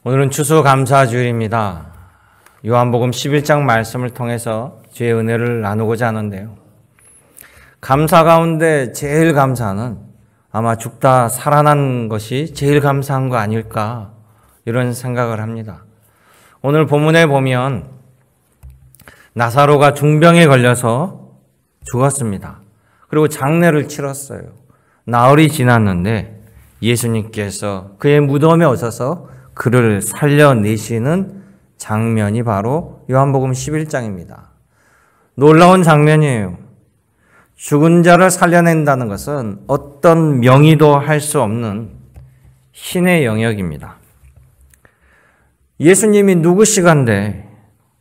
오늘은 추수감사주일입니다. 요한복음 11장 말씀을 통해서 주의 은혜를 나누고자 하는데요. 감사 가운데 제일 감사는 아마 죽다 살아난 것이 제일 감사한 거 아닐까 이런 생각을 합니다. 오늘 본문에 보면 나사로가 중병에 걸려서 죽었습니다. 그리고 장례를 치렀어요. 나흘이 지났는데 예수님께서 그의 무덤에 오셔서 그를 살려내시는 장면이 바로 요한복음 11장입니다. 놀라운 장면이에요. 죽은 자를 살려낸다는 것은 어떤 명의도 할 수 없는 신의 영역입니다. 예수님이 누구시간데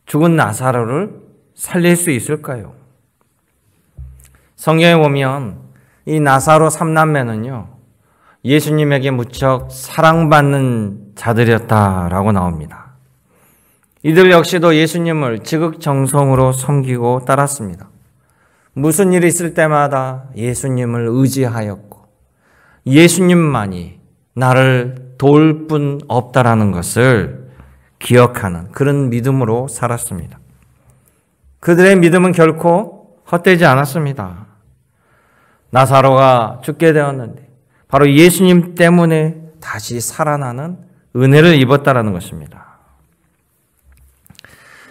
죽은 나사로를 살릴 수 있을까요? 성경에 보면 이 나사로 3남매는요, 예수님에게 무척 사랑받는 자들이었다라고 나옵니다. 이들 역시도 예수님을 지극정성으로 섬기고 따랐습니다. 무슨 일이 있을 때마다 예수님을 의지하였고 예수님만이 나를 도울 뿐 없다라는 것을 기억하는 그런 믿음으로 살았습니다. 그들의 믿음은 결코 헛되지 않았습니다. 나사로가 죽게 되었는데 바로 예수님 때문에 다시 살아나는 은혜를 입었다라는 것입니다.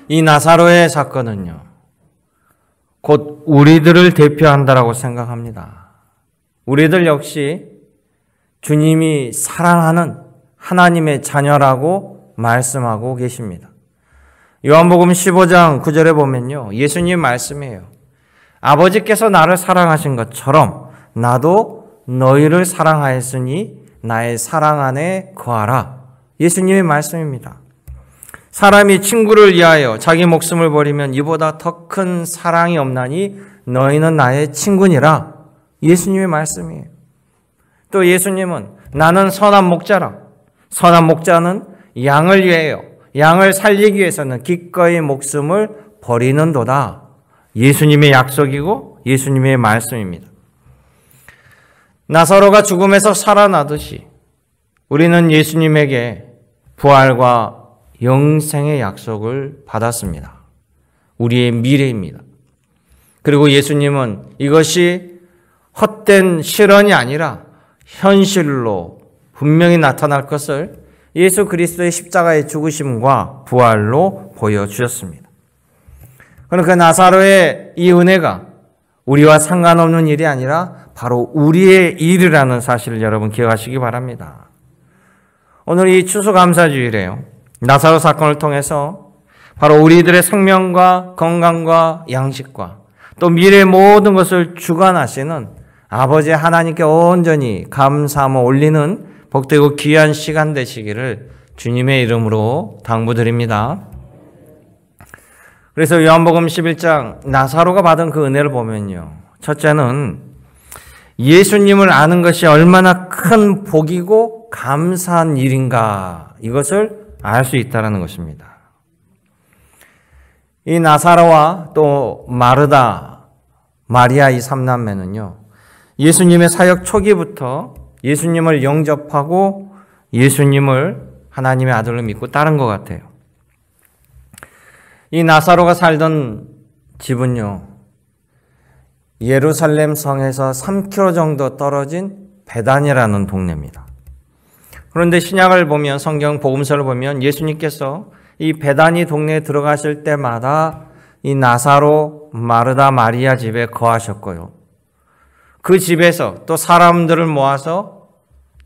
이 나사로의 사건은요, 곧 우리들을 대표한다라고 생각합니다. 우리들 역시 주님이 사랑하는 하나님의 자녀라고 말씀하고 계십니다. 요한복음 15장 9절에 보면요, 예수님 말씀이에요. 아버지께서 나를 사랑하신 것처럼 나도 너희를 사랑하였으니 나의 사랑 안에 거하라. 예수님의 말씀입니다. 사람이 친구를 위하여 자기 목숨을 버리면 이보다 더 큰 사랑이 없나니 너희는 나의 친구니라. 예수님의 말씀이에요. 또 예수님은 나는 선한 목자라. 선한 목자는 양을 위하여 양을 살리기 위해서는 기꺼이 목숨을 버리는도다. 예수님의 약속이고 예수님의 말씀입니다. 나사로가 죽음에서 살아나듯이 우리는 예수님에게 부활과 영생의 약속을 받았습니다. 우리의 미래입니다. 그리고 예수님은 이것이 헛된 실언이 아니라 현실로 분명히 나타날 것을 예수 그리스도의 십자가의 죽으심과 부활로 보여주셨습니다. 그럼 그 나사로의 이 은혜가 우리와 상관없는 일이 아니라 바로 우리의 일이라는 사실을 여러분 기억하시기 바랍니다. 오늘 이 추수감사주일에요, 나사로 사건을 통해서 바로 우리들의 생명과 건강과 양식과 또 미래의 모든 것을 주관하시는 아버지 하나님께 온전히 감사함을 올리는 복되고 귀한 시간 되시기를 주님의 이름으로 당부드립니다. 그래서 요한복음 11장 나사로가 받은 그 은혜를 보면요, 첫째는 예수님을 아는 것이 얼마나 큰 복이고 감사한 일인가, 이것을 알 수 있다는 것입니다. 이 나사로와 또 마르다, 마리아 이 3남매는요, 예수님의 사역 초기부터 예수님을 영접하고 예수님을 하나님의 아들로 믿고 따른 것 같아요. 이 나사로가 살던 집은요, 예루살렘 성에서 3km 정도 떨어진 베단이라는 동네입니다. 그런데 신약을 보면, 성경 복음서를 보면 예수님께서 이 베다니 동네에 들어가실 때마다 이 나사로, 마르다, 마리아 집에 거하셨고요. 그 집에서 또 사람들을 모아서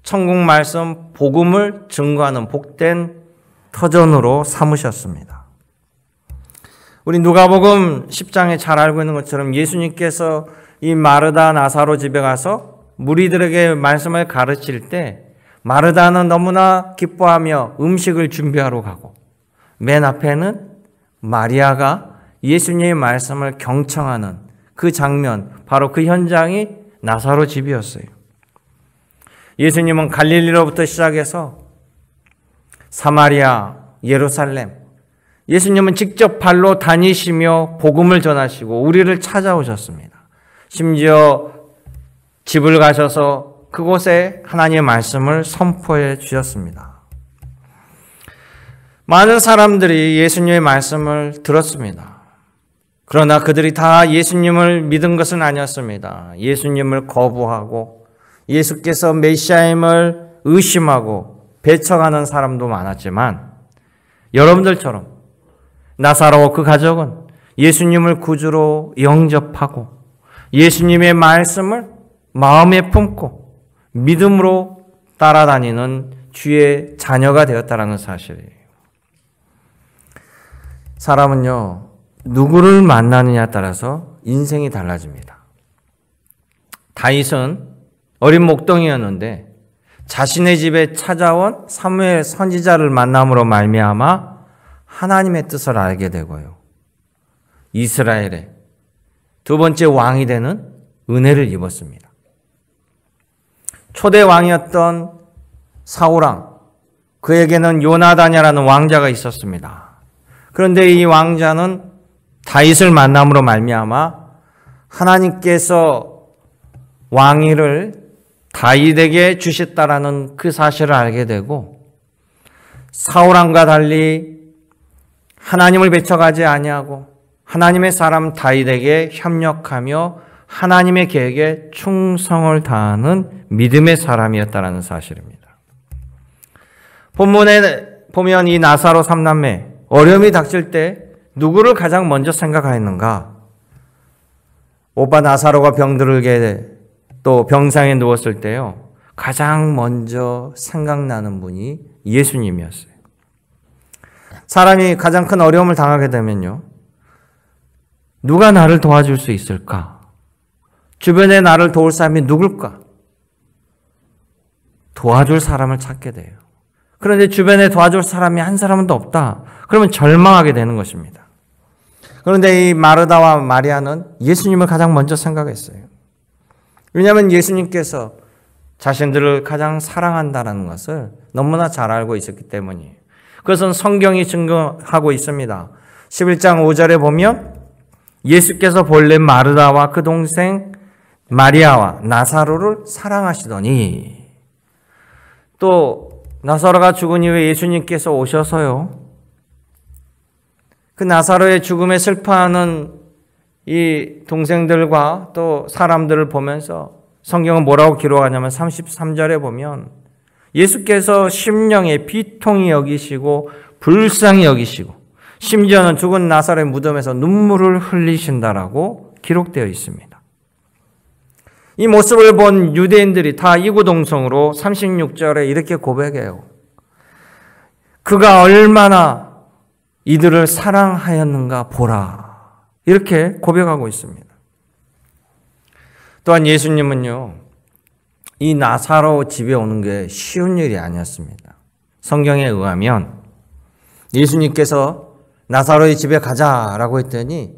천국 말씀, 복음을 증거하는 복된 터전으로 삼으셨습니다. 우리 누가복음 10장에 잘 알고 있는 것처럼 예수님께서 이 마르다, 나사로 집에 가서 무리들에게 말씀을 가르칠 때 마르다는 너무나 기뻐하며 음식을 준비하러 가고 맨 앞에는 마리아가 예수님의 말씀을 경청하는 그 장면, 바로 그 현장이 나사로 집이었어요. 예수님은 갈릴리로부터 시작해서 사마리아, 예루살렘, 예수님은 직접 발로 다니시며 복음을 전하시고 우리를 찾아오셨습니다. 심지어 집을 가셔서 그곳에 하나님의 말씀을 선포해 주셨습니다. 많은 사람들이 예수님의 말씀을 들었습니다. 그러나 그들이 다 예수님을 믿은 것은 아니었습니다. 예수님을 거부하고 예수께서 메시아임을 의심하고 배척하는 사람도 많았지만 여러분들처럼 나사로와 그 가족은 예수님을 구주로 영접하고 예수님의 말씀을 마음에 품고 믿음으로 따라다니는 주의 자녀가 되었다는 사실이에요. 사람은요, 누구를 만나느냐에 따라서 인생이 달라집니다. 다윗은 어린 목동이었는데 자신의 집에 찾아온 사무엘 선지자를 만남으로 말미암아 하나님의 뜻을 알게 되고요. 이스라엘의 두 번째 왕이 되는 은혜를 입었습니다. 초대 왕이었던 사울왕, 그에게는 요나단이라는 왕자가 있었습니다. 그런데 이 왕자는 다윗을 만남으로 말미암아 하나님께서 왕위를 다윗에게 주셨다라는 그 사실을 알게 되고 사울왕과 달리 하나님을 배척하지 아니하고 하나님의 사람 다윗에게 협력하며 하나님의 계획에 충성을 다하는 믿음의 사람이었다는 사실입니다. 본문에 보면 이 나사로 3남매 어려움이 닥칠 때 누구를 가장 먼저 생각하였는가? 오빠 나사로가 병들게 또 병상에 누웠을 때요. 가장 먼저 생각나는 분이 예수님이었어요. 사람이 가장 큰 어려움을 당하게 되면요. 누가 나를 도와줄 수 있을까? 주변에 나를 도울 사람이 누굴까? 도와줄 사람을 찾게 돼요. 그런데 주변에 도와줄 사람이 한 사람도 없다. 그러면 절망하게 되는 것입니다. 그런데 이 마르다와 마리아는 예수님을 가장 먼저 생각했어요. 왜냐하면 예수님께서 자신들을 가장 사랑한다는 것을 너무나 잘 알고 있었기 때문이에요. 그것은 성경이 증거하고 있습니다. 11장 5절에 보면 예수께서 본래 마르다와 그 동생 마리아와 나사로를 사랑하시더니 또 나사로가 죽은 이후에 예수님께서 오셔서요. 그 나사로의 죽음에 슬퍼하는 이 동생들과 또 사람들을 보면서 성경은 뭐라고 기록하냐면 33절에 보면 예수께서 심령에 비통히 여기시고 불쌍히 여기시고 심지어는 죽은 나사로의 무덤에서 눈물을 흘리신다라고 기록되어 있습니다. 이 모습을 본 유대인들이 다 이구동성으로 36절에 이렇게 고백해요. 그가 얼마나 이들을 사랑하였는가 보라. 이렇게 고백하고 있습니다. 또한 예수님은요, 이 나사로 집에 오는 게 쉬운 일이 아니었습니다. 성경에 의하면 예수님께서 나사로의 집에 가자라고 했더니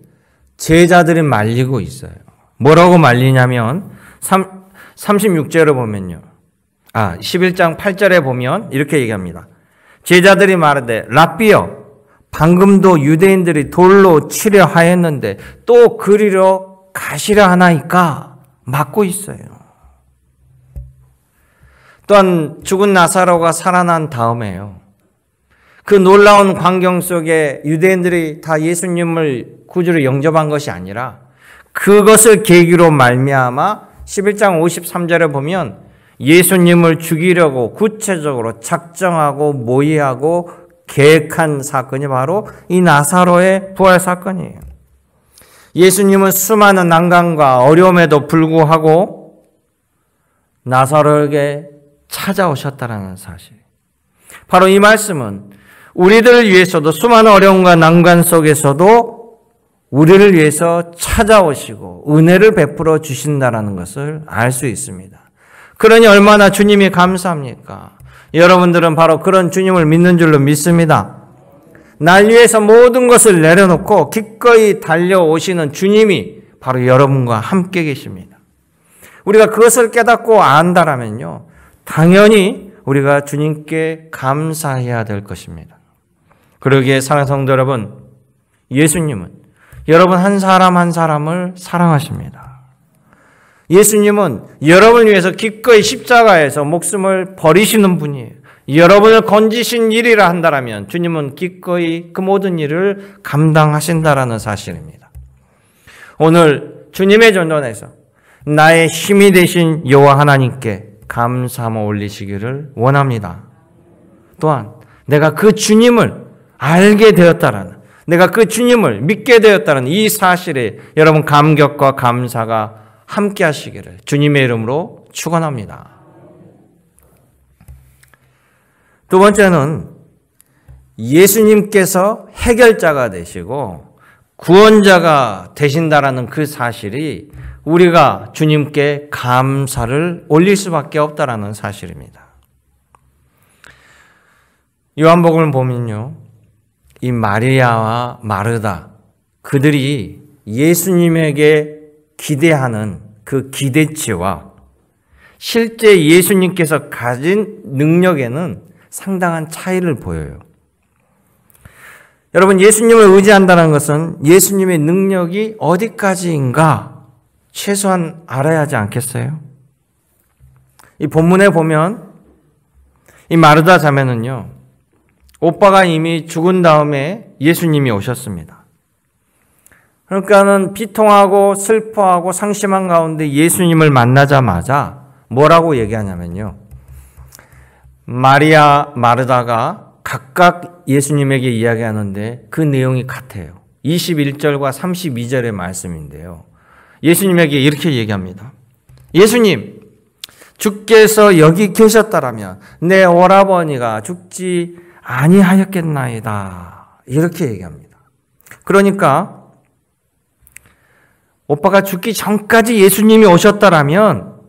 제자들이 말리고 있어요. 뭐라고 말리냐면 36절에 보면요. 11장 8절에 보면 이렇게 얘기합니다. 제자들이 말하되 랍비여 방금도 유대인들이 돌로 치려 하였는데 또 그리러 가시려 하나이까 막고 있어요. 또한 죽은 나사로가 살아난 다음에요. 그 놀라운 광경 속에 유대인들이 다 예수님을 구주로 영접한 것이 아니라 그것을 계기로 말미암아 11장 53절에 보면 예수님을 죽이려고 구체적으로 작정하고 모의하고 계획한 사건이 바로 이 나사로의 부활 사건이에요. 예수님은 수많은 난관과 어려움에도 불구하고 나사로에게 찾아오셨다는 사실. 바로 이 말씀은 우리들을 위해서도 수많은 어려움과 난관 속에서도 우리를 위해서 찾아오시고 은혜를 베풀어 주신다는 것을 알 수 있습니다. 그러니 얼마나 주님이 감사합니까? 여러분들은 바로 그런 주님을 믿는 줄로 믿습니다. 날 위해서 모든 것을 내려놓고 기꺼이 달려오시는 주님이 바로 여러분과 함께 계십니다. 우리가 그것을 깨닫고 안다라면요, 당연히 우리가 주님께 감사해야 될 것입니다. 그러기에 사랑하는 성도 여러분, 예수님은 여러분 한 사람 한 사람을 사랑하십니다. 예수님은 여러분을 위해서 기꺼이 십자가에서 목숨을 버리시는 분이에요. 여러분을 건지신 일이라 한다면 주님은 기꺼이 그 모든 일을 감당하신다라는 사실입니다. 오늘 주님의 전전에서 나의 힘이 되신 여호와 하나님께 감사함을 올리시기를 원합니다. 또한 내가 그 주님을 알게 되었다라는, 내가 그 주님을 믿게 되었다는 이 사실에 여러분 감격과 감사가 함께 하시기를 주님의 이름으로 축원합니다. 두 번째는 예수님께서 해결자가 되시고 구원자가 되신다라는 그 사실이 우리가 주님께 감사를 올릴 수밖에 없다라는 사실입니다. 요한복음을 보면요, 이 마리아와 마르다, 그들이 예수님에게 기대하는 그 기대치와 실제 예수님께서 가진 능력에는 상당한 차이를 보여요. 여러분, 예수님을 의지한다는 것은 예수님의 능력이 어디까지인가 최소한 알아야 하지 않겠어요? 이 본문에 보면 이 마르다 자매는요, 오빠가 이미 죽은 다음에 예수님이 오셨습니다. 그러니까는 비통하고 슬퍼하고 상심한 가운데 예수님을 만나자마자 뭐라고 얘기하냐면요, 마리아, 마르다가 각각 예수님에게 이야기하는데 그 내용이 같아요. 21절과 32절의 말씀인데요, 예수님에게 이렇게 얘기합니다. 예수님, 주께서 여기 계셨다라면 내 오라버니가 죽지 아니하였겠나이다. 이렇게 얘기합니다. 그러니까 오빠가 죽기 전까지 예수님이 오셨다라면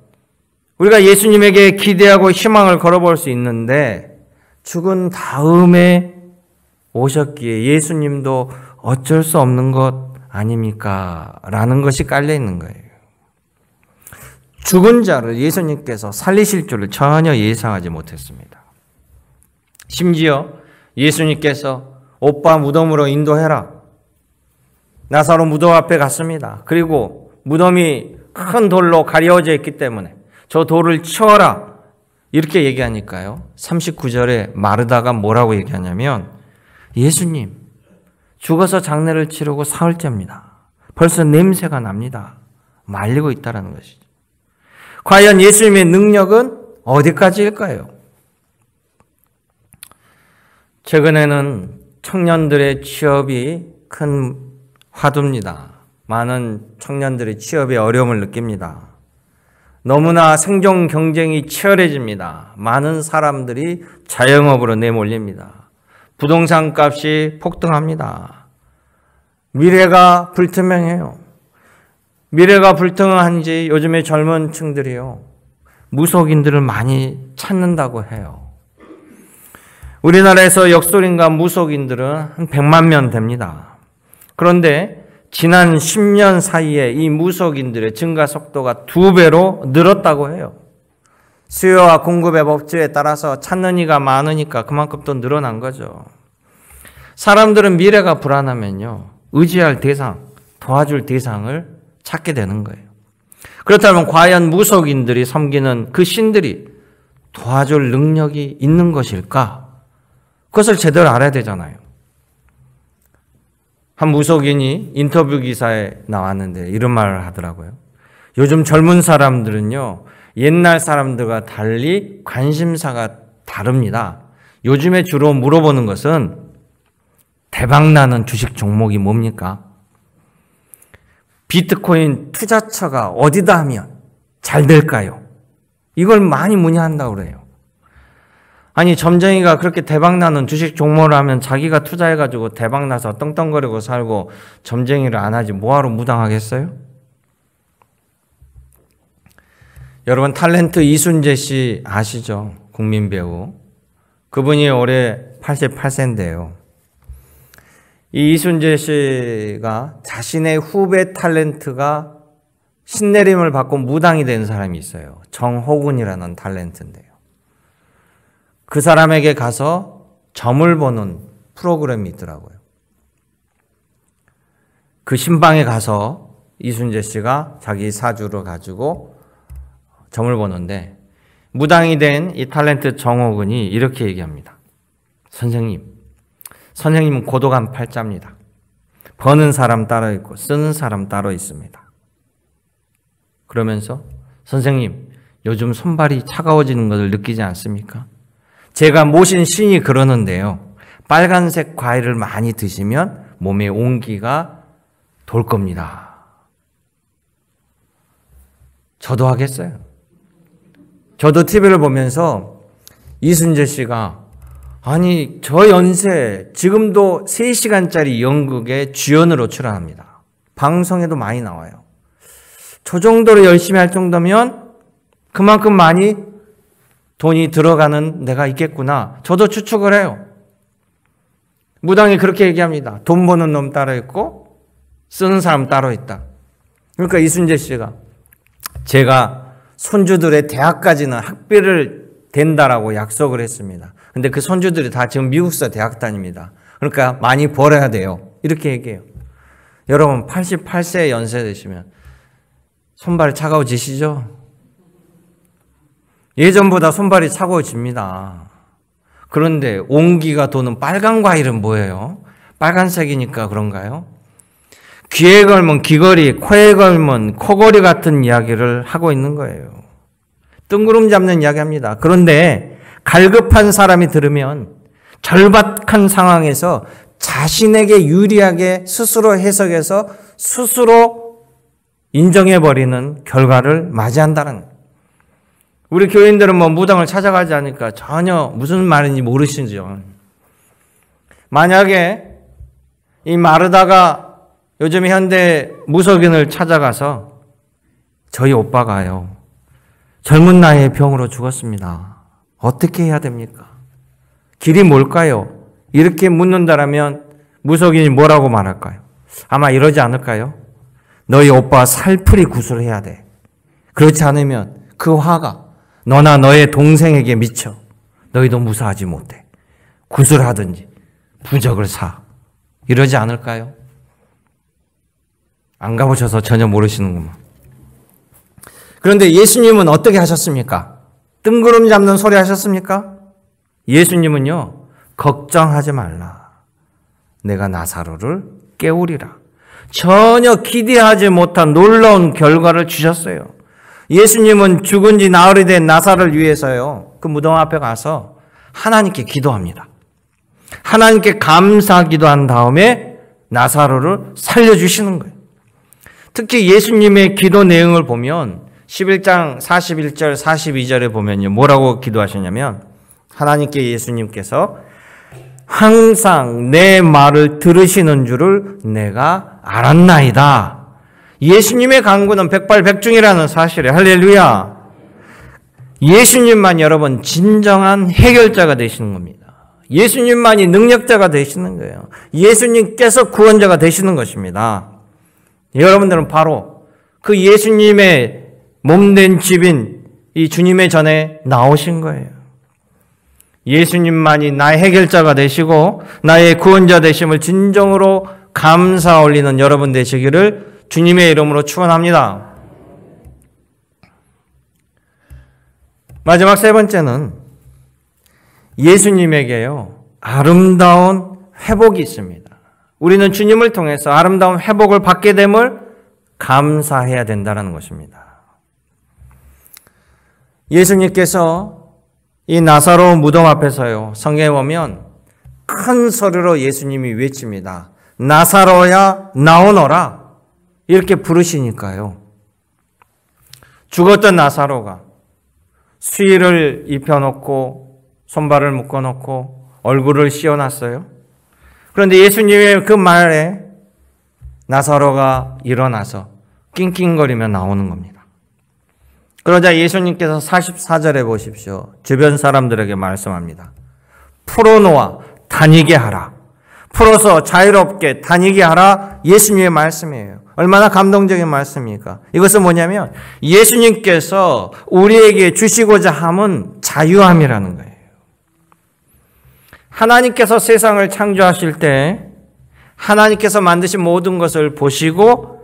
우리가 예수님에게 기대하고 희망을 걸어볼 수 있는데, 죽은 다음에 오셨기에 예수님도 어쩔 수 없는 것 아닙니까? 라는 것이 깔려 있는 거예요. 죽은 자를 예수님께서 살리실 줄을 전혀 예상하지 못했습니다. 심지어 예수님께서 오빠 무덤으로 인도해라. 나사로 무덤 앞에 갔습니다. 그리고 무덤이 큰 돌로 가려져 있기 때문에 저 돌을 치워라. 이렇게 얘기하니까요, 39절에 마르다가 뭐라고 얘기하냐면, 예수님, 죽어서 장례를 치르고 사흘째입니다. 벌써 냄새가 납니다. 말리고 있다는 것이죠. 과연 예수님의 능력은 어디까지일까요? 최근에는 청년들의 취업이 큰 화두입니다. 많은 청년들이 취업에 어려움을 느낍니다. 너무나 생존 경쟁이 치열해집니다. 많은 사람들이 자영업으로 내몰립니다. 부동산 값이 폭등합니다. 미래가 불투명해요. 미래가 불투명한지 요즘에 젊은 층들이요, 무속인들을 많이 찾는다고 해요. 우리나라에서 역술인과 무속인들은 한 100만 명 됩니다. 그런데 지난 10년 사이에 이 무속인들의 증가 속도가 2배로 늘었다고 해요. 수요와 공급의 법칙에 따라서 찾는 이가 많으니까 그만큼 또 늘어난 거죠. 사람들은 미래가 불안하면요, 의지할 대상, 도와줄 대상을 찾게 되는 거예요. 그렇다면 과연 무속인들이 섬기는 그 신들이 도와줄 능력이 있는 것일까? 그것을 제대로 알아야 되잖아요. 한 무속인이 인터뷰 기사에 나왔는데 이런 말을 하더라고요. 요즘 젊은 사람들은요, 옛날 사람들과 달리 관심사가 다릅니다. 요즘에 주로 물어보는 것은 대박나는 주식 종목이 뭡니까? 비트코인 투자처가 어디다 하면 잘 될까요? 이걸 많이 문의한다고 그래요. 아니, 점쟁이가 그렇게 대박나는 주식 종목을 하면 자기가 투자해가지고 대박나서 떵떵거리고 살고 점쟁이를 안 하지 뭐하러 무당하겠어요? 여러분, 탤런트 이순재 씨 아시죠? 국민 배우. 그분이 올해 88세인데요. 이 이순재 씨가 자신의 후배 탤런트가 신내림을 받고 무당이 된 사람이 있어요. 정호군이라는 탤런트인데요. 그 사람에게 가서 점을 보는 프로그램이 있더라고요. 그 신방에 가서 이순재 씨가 자기 사주를 가지고 점을 보는데, 무당이 된 이 탤런트 정옥은이 이렇게 얘기합니다. 선생님은 고독한 팔자입니다. 버는 사람 따로 있고 쓰는 사람 따로 있습니다. 그러면서 선생님, 요즘 손발이 차가워지는 것을 느끼지 않습니까? 제가 모신 신이 그러는데요. 빨간색 과일을 많이 드시면 몸에 온기가 돌 겁니다. 저도 하겠어요. 저도 TV를 보면서 이순재 씨가 아니 저 연세 지금도 3시간짜리 연극에 주연으로 출연합니다. 방송에도 많이 나와요. 저 정도로 열심히 할 정도면 그만큼 많이 돈이 들어가는 데가 있겠구나. 저도 추측을 해요. 무당이 그렇게 얘기합니다. 돈 버는 놈 따로 있고 쓰는 사람 따로 있다. 그러니까 이순재 씨가 제가 손주들의 대학까지는 학비를 댄다라고 약속을 했습니다. 근데 그 손주들이 다 지금 미국서 대학 다닙니다. 그러니까 많이 벌어야 돼요. 이렇게 얘기해요. 여러분 88세 연세 되시면 손발이 차가워지시죠? 예전보다 손발이 차가워집니다. 그런데 온기가 도는 빨간 과일은 뭐예요? 빨간색이니까 그런가요? 귀에 걸면 귀걸이, 코에 걸면 코걸이 같은 이야기를 하고 있는 거예요. 뜬구름 잡는 이야기합니다. 그런데 갈급한 사람이 들으면 절박한 상황에서 자신에게 유리하게 스스로 해석해서 스스로 인정해버리는 결과를 맞이한다는 거예요. 우리 교인들은 뭐 무당을 찾아가지 않으니까 전혀 무슨 말인지 모르시죠. 만약에 이 마르다가 요즘 현대 무속인을 찾아가서 저희 오빠가요. 젊은 나이에 병으로 죽었습니다. 어떻게 해야 됩니까? 길이 뭘까요? 이렇게 묻는다라면 무속인이 뭐라고 말할까요? 아마 이러지 않을까요? 너희 오빠 살풀이 구술해야 돼. 그렇지 않으면 그 화가 너나 너의 동생에게 미쳐. 너희도 무사하지 못해. 구술하든지 부적을 사. 이러지 않을까요? 안 가보셔서 전혀 모르시는구만. 그런데 예수님은 어떻게 하셨습니까? 뜬구름 잡는 소리 하셨습니까? 예수님은요, 걱정하지 말라. 내가 나사로를 깨우리라. 전혀 기대하지 못한 놀라운 결과를 주셨어요. 예수님은 죽은 지 나흘이 된 나사로를 위해서요, 그 무덤 앞에 가서 하나님께 기도합니다. 하나님께 감사 기도한 다음에 나사로를 살려주시는 거예요. 특히 예수님의 기도 내용을 보면 11장 41절 42절에 보면요, 뭐라고 기도하셨냐면 하나님께 예수님께서 항상 내 말을 들으시는 줄을 내가 알았나이다. 예수님의 간구는 백발백중이라는 사실에 할렐루야. 예수님만 여러분 진정한 해결자가 되시는 겁니다. 예수님만이 능력자가 되시는 거예요. 예수님께서 구원자가 되시는 것입니다. 여러분들은 바로 그 예수님의 몸된 집인 이 주님의 전에 나오신 거예요. 예수님만이 나의 해결자가 되시고 나의 구원자 되심을 진정으로 감사 올리는 여러분 되시기를 주님의 이름으로 축원합니다. 마지막 세 번째는 예수님에게요, 아름다운 회복이 있습니다. 우리는 주님을 통해서 아름다운 회복을 받게 됨을 감사해야 된다는 것입니다. 예수님께서 이 나사로 무덤 앞에서요, 성경에 보면 큰 소리로 예수님이 외칩니다. 나사로야 나오너라. 이렇게 부르시니까요. 죽었던 나사로가 수의를 입혀놓고 손발을 묶어놓고 얼굴을 씌워놨어요. 그런데 예수님의 그 말에 나사로가 일어나서 낑낑거리며 나오는 겁니다. 그러자 예수님께서 44절에 보십시오. 주변 사람들에게 말씀합니다. 풀어놓아 다니게 하라. 풀어서 자유롭게 다니게 하라. 예수님의 말씀이에요. 얼마나 감동적인 말씀입니까? 이것은 뭐냐면 예수님께서 우리에게 주시고자 함은 자유함이라는 거예요. 하나님께서 세상을 창조하실 때 하나님께서 만드신 모든 것을 보시고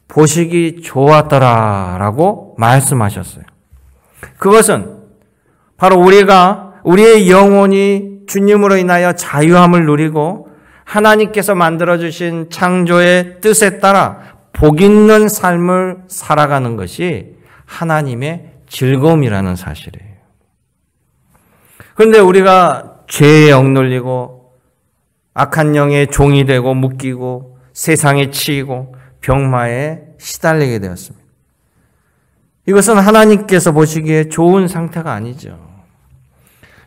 보시기 좋았더라라고 말씀하셨어요. 그것은 바로 우리의 영혼이 주님으로 인하여 자유함을 누리고 하나님께서 만들어주신 창조의 뜻에 따라 복 있는 삶을 살아가는 것이 하나님의 즐거움이라는 사실이에요. 그런데 우리가 죄에 억눌리고 악한 영의 종이 되고 묶이고 세상에 치이고 병마에 시달리게 되었습니다. 이것은 하나님께서 보시기에 좋은 상태가 아니죠.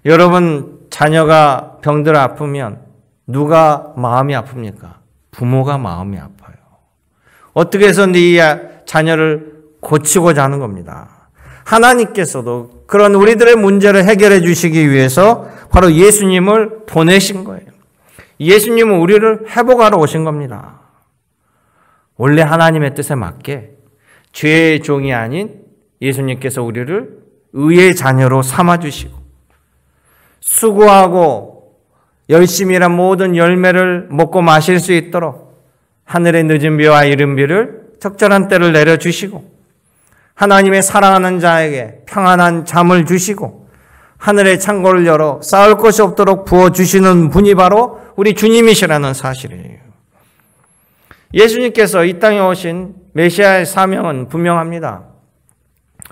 여러분, 자녀가 병들어 아프면 누가 마음이 아픕니까? 부모가 마음이 아파요. 어떻게 해서든 이 자녀를 고치고자 하는 겁니다. 하나님께서도 그런 우리들의 문제를 해결해 주시기 위해서 바로 예수님을 보내신 거예요. 예수님은 우리를 회복하러 오신 겁니다. 원래 하나님의 뜻에 맞게 죄의 종이 아닌 예수님께서 우리를 의의 자녀로 삼아주시고 수고하고 열심히 일한 모든 열매를 먹고 마실 수 있도록 하늘의 늦은 비와 이른 비를 적절한 때를 내려주시고 하나님의 사랑하는 자에게 평안한 잠을 주시고 하늘의 창고를 열어 쌓을 것이 없도록 부어주시는 분이 바로 우리 주님이시라는 사실이에요. 예수님께서 이 땅에 오신 메시아의 사명은 분명합니다.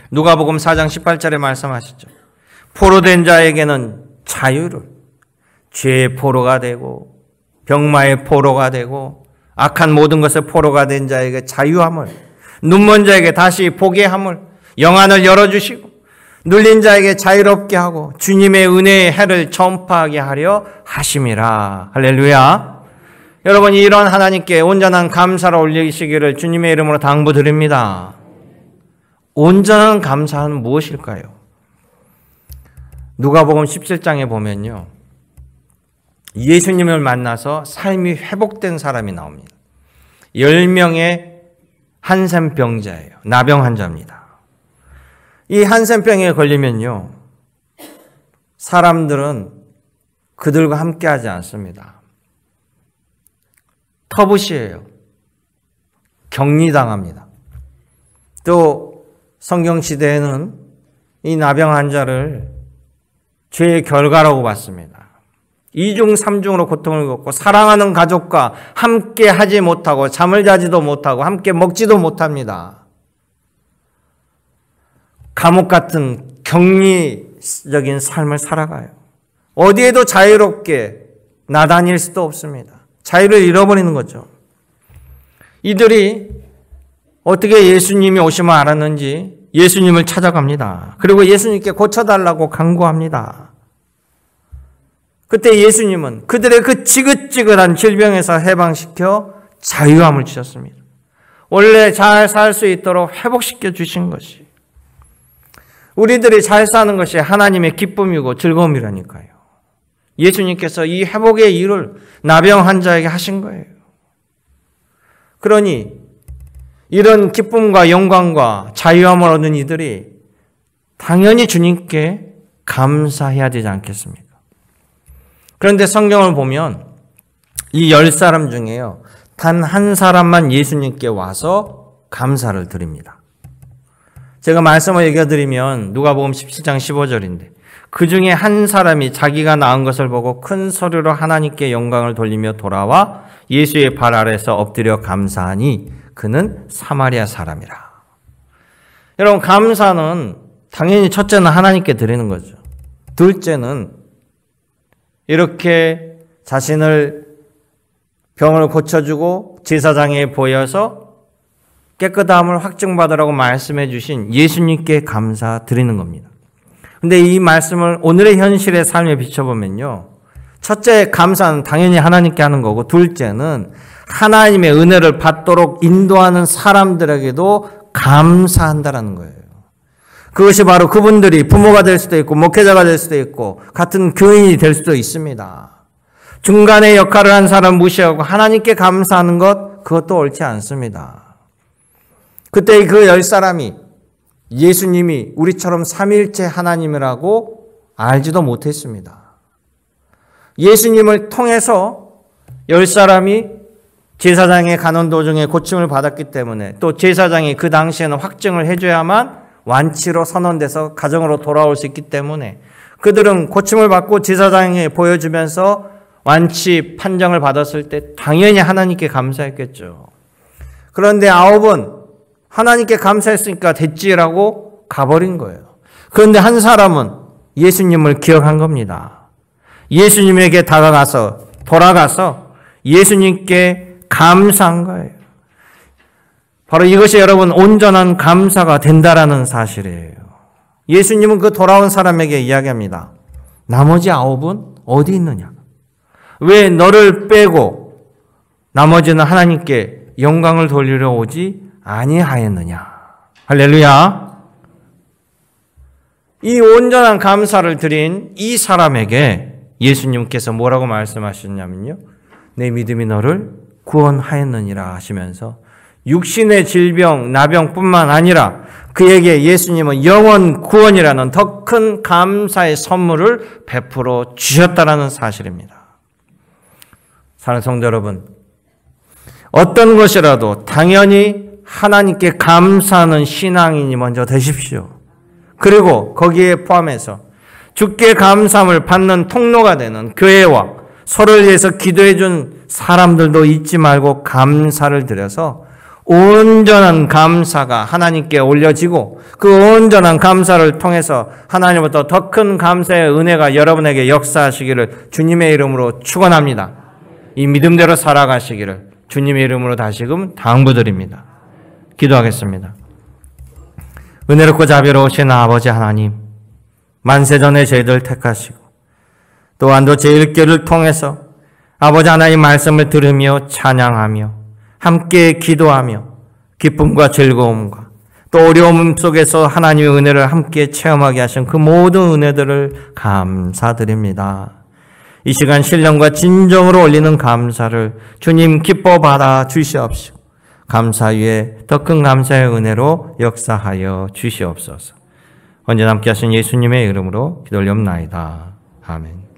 누가복음 4장 18절에 말씀하시죠. 포로된 자에게는 자유를, 죄의 포로가 되고 병마의 포로가 되고 악한 모든 것의 포로가 된 자에게 자유함을, 눈먼 자에게 다시 보게 함을, 영안을 열어주시고 눌린 자에게 자유롭게 하고 주님의 은혜의 해를 전파하게 하려 하심이라. 할렐루야. 여러분, 이런 하나님께 온전한 감사를 올리시기를 주님의 이름으로 당부드립니다. 온전한 감사는 무엇일까요? 누가복음 17장에 보면요, 예수님을 만나서 삶이 회복된 사람이 나옵니다. 10명의 한센병자예요. 나병 환자입니다. 이 한센병에 걸리면요, 사람들은 그들과 함께하지 않습니다. 터부시해요. 격리당합니다. 또 성경시대에는 이 나병 환자를 죄의 결과라고 봤습니다. 2중 3중으로 고통을 겪고 사랑하는 가족과 함께 하지 못하고 잠을 자지도 못하고 함께 먹지도 못합니다. 감옥 같은 격리적인 삶을 살아가요. 어디에도 자유롭게 나다닐 수도 없습니다. 자유를 잃어버리는 거죠. 이들이 어떻게 예수님이 오심을 알았는지 예수님을 찾아갑니다. 그리고 예수님께 고쳐달라고 간구합니다. 그때 예수님은 그들의 그 지긋지긋한 질병에서 해방시켜 자유함을 주셨습니다. 원래 잘 살 수 있도록 회복시켜 주신 것이, 우리들이 잘 사는 것이 하나님의 기쁨이고 즐거움이라니까요. 예수님께서 이 회복의 일을 나병 환자에게 하신 거예요. 그러니 이런 기쁨과 영광과 자유함을 얻는 이들이 당연히 주님께 감사해야 되지 않겠습니까? 그런데 성경을 보면 이 10사람 중에요, 단 한 사람만 예수님께 와서 감사를 드립니다. 제가 말씀을 읽어드리면 누가복음 17장 15절인데, 그 중에 한 사람이 자기가 낳은 것을 보고 큰 소리로 하나님께 영광을 돌리며 돌아와 예수의 발 아래서 엎드려 감사하니 그는 사마리아 사람이라. 여러분, 감사는 당연히 첫째는 하나님께 드리는 거죠. 둘째는 이렇게 자신을 병을 고쳐주고 제사장에 보여서 깨끗함을 확증받으라고 말씀해 주신 예수님께 감사드리는 겁니다. 근데 이 말씀을 오늘의 현실의 삶에 비춰보면요, 첫째, 감사는 당연히 하나님께 하는 거고, 둘째는 하나님의 은혜를 받도록 인도하는 사람들에게도 감사한다라는 거예요. 그것이 바로 그분들이 부모가 될 수도 있고 목회자가 될 수도 있고 같은 교인이 될 수도 있습니다. 중간에 역할을 한 사람 무시하고 하나님께 감사하는 것, 그것도 옳지 않습니다. 그때 그 10사람이 예수님이 우리처럼 삼위일체 하나님이라고 알지도 못했습니다. 예수님을 통해서 10사람이 제사장의 가는 도중에 고침을 받았기 때문에, 또 제사장이 그 당시에는 확증을 해줘야만 완치로 선언돼서 가정으로 돌아올 수 있기 때문에 그들은 고침을 받고 제사장에 보여주면서 완치 판정을 받았을 때 당연히 하나님께 감사했겠죠. 그런데 9은 하나님께 감사했으니까 됐지라고 가버린 거예요. 그런데 한 사람은 예수님을 기억한 겁니다. 예수님에게 돌아가서 예수님께 감사한 거예요. 바로 이것이 여러분 온전한 감사가 된다라는 사실이에요. 예수님은 그 돌아온 사람에게 이야기합니다. 나머지 9은 어디 있느냐? 왜 너를 빼고 나머지는 하나님께 영광을 돌리러 오지 아니하였느냐? 할렐루야. 이 온전한 감사를 드린 이 사람에게 예수님께서 뭐라고 말씀하셨냐면요. 내 믿음이 너를 구원하였느니라 하시면서 육신의 질병, 나병뿐만 아니라 그에게 예수님은 영원 구원이라는 더 큰 감사의 선물을 베풀어 주셨다는 사실입니다. 사랑하는 성도 여러분, 어떤 것이라도 당연히 하나님께 감사하는 신앙인이 먼저 되십시오. 그리고 거기에 포함해서 주께 감사함을 받는 통로가 되는 교회와 서로를 위해서 기도해 준 사람들도 잊지 말고 감사를 드려서 온전한 감사가 하나님께 올려지고 그 온전한 감사를 통해서 하나님부터 더 큰 감사의 은혜가 여러분에게 역사하시기를 주님의 이름으로 축원합니다. 이 믿음대로 살아가시기를 주님의 이름으로 다시금 당부드립니다. 기도하겠습니다. 은혜롭고 자비로우신 아버지 하나님, 만세전에 저희들 택하시고 또한도 제1교를 통해서 아버지 하나님 말씀을 들으며 찬양하며 함께 기도하며 기쁨과 즐거움과 또 어려움 속에서 하나님의 은혜를 함께 체험하게 하신 그 모든 은혜들을 감사드립니다. 이 시간 신령과 진정으로 올리는 감사를 주님 기뻐 받아 주시옵시고 감사 위에 더 큰 감사의 은혜로 역사하여 주시옵소서. 언제나 함께 하신 예수님의 이름으로 기도 올리옵나이다. 아멘.